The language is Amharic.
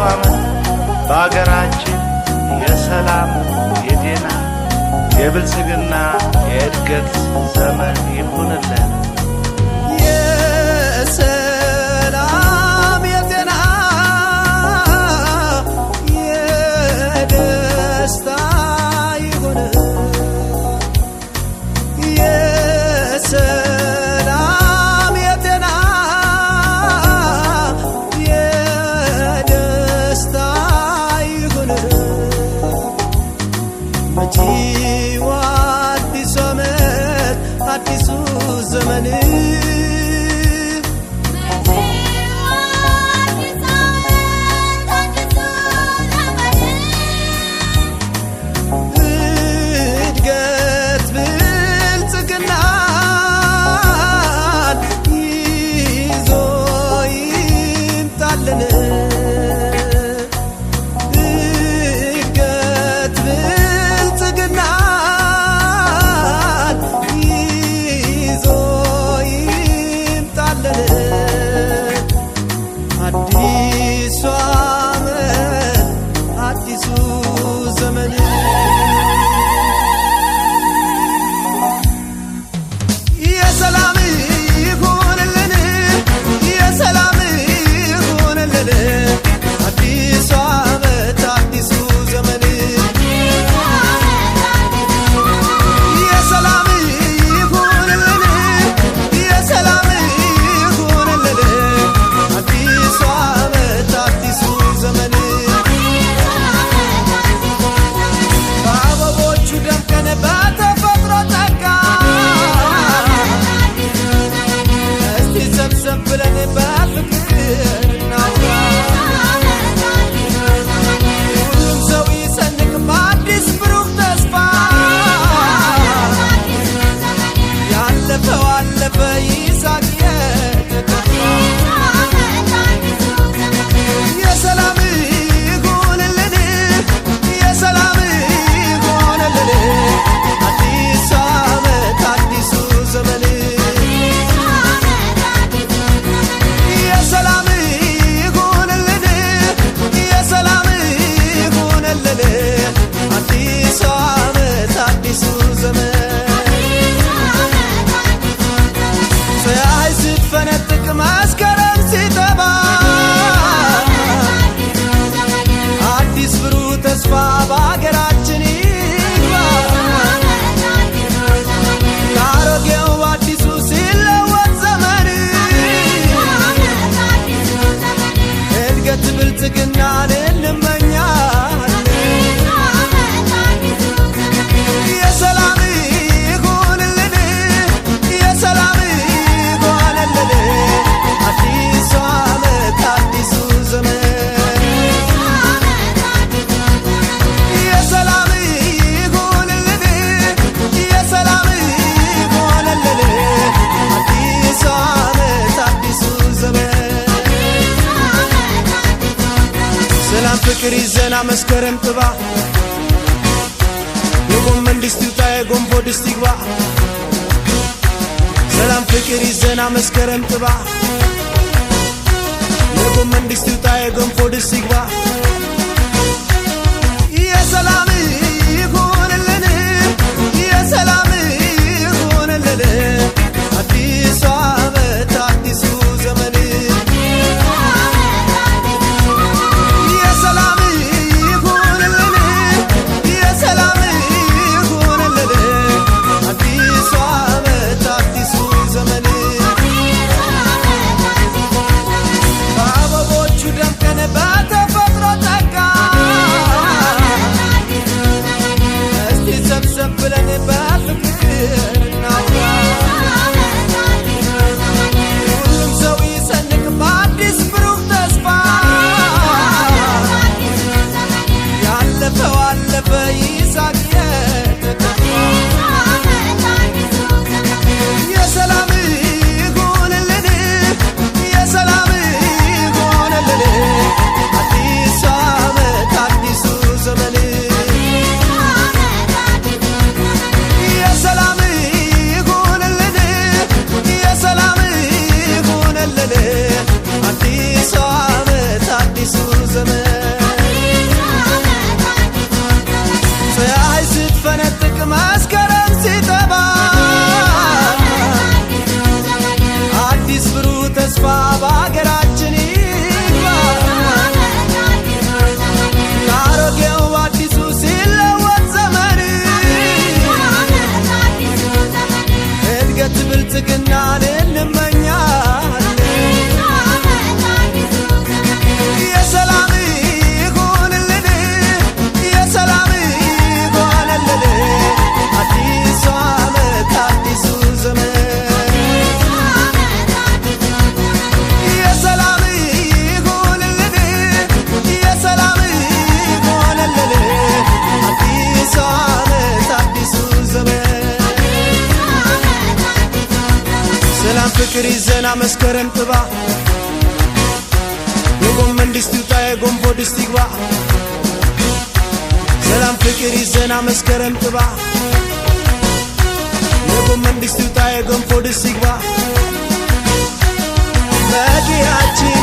ዓመት በአገራችን የሰላም የጤና የብልጽግና የእድገት ዘመን ይሁንልን። የሰላም የጤና የደስታ ይሁን። የሰላም የጤና የደስታ ይሁን። መጪው አዲሱ ዓመት አዲሱ ዘመን እድገት ብልጽግናን ይዞ ይምጣልን። እድገት ብልጽግናን ይዞ ይምጣልን። አዲሱ ዓመት አዲሱ ዘመን የሰላም ይሁንልን። የሰላም ይሁንልን። አዲሱ ዓመት አዲሱ ዘመን የሰላም ይሁንልን። የሰላም ይሁንልን። አዲሱ ዓመት አዲሱ ዘመን በአበቦቹ ደምቀን በተፈጥሮ ጸጋ እስቲ ሰብሰብ ብለን በፍቅር እናውራ። ሁሉም ሰው ይሰንቅ በአዲስ ብሩህ ተስፋ። ያለፈው አለፈ ይሳቅ የተከፋ። የሰላም ይሁንልን። የሰላም ይሁንልን። አዲሱ ዓመት አዲሱ ዘመን የሰላም ይሁንልን። የሰላም ይሁንልን። አዲሱ ዓመት አዲሱ ዘመን ፀሐይ ስትፈነጥቅ መስከረም ሲጠባ አዲስ ብሩህ ተስፋ በአገራችን ይግባ። ከአሮጌው አዲሱ ሲለወጥ ዘመን እድገት ብልጽግናን እንመኛለን። የሰላም ይሁንልን። የሰላም ይሁንልን። አዲሱ ዓመት አዲሱ ዘመን የሰላም ይሁንልን። የሰላም ይሁንልን። አዲሱ ዓመት አዲሱ ዘመን ሰላም ፍቅር ይዘና መስከረም ጥባ የጎመን ድስት ይውጣ የገንፎ ድስት ይግባ። ሰላም ፍቅር ይዘና መስከረም ጥባ የጎመን ድስት ይውጣ የገንፎ ድስት ይግባ። የሰላም ይሁንልን። የሰላም ይሁንልን። አዲሱ ዓመት አዲሱ ዘመን የሰላም ይሁንልን። የሰላም ይሁንልን። አዲሱ ዓመት አዲሱ ዘመን በአበቦቹ ደምቀን በተፈጥሮ ፍቅር ይዘና መስከረም ጥባ የጎመን ድስት ይውጣ የገንፎ ድስት ይግባ ሰላም ፍቅር ይዘና መስከረም ጥባ የጎመን ድስት ይውጣ የገንፎ ድስት ይግባ መዲያችን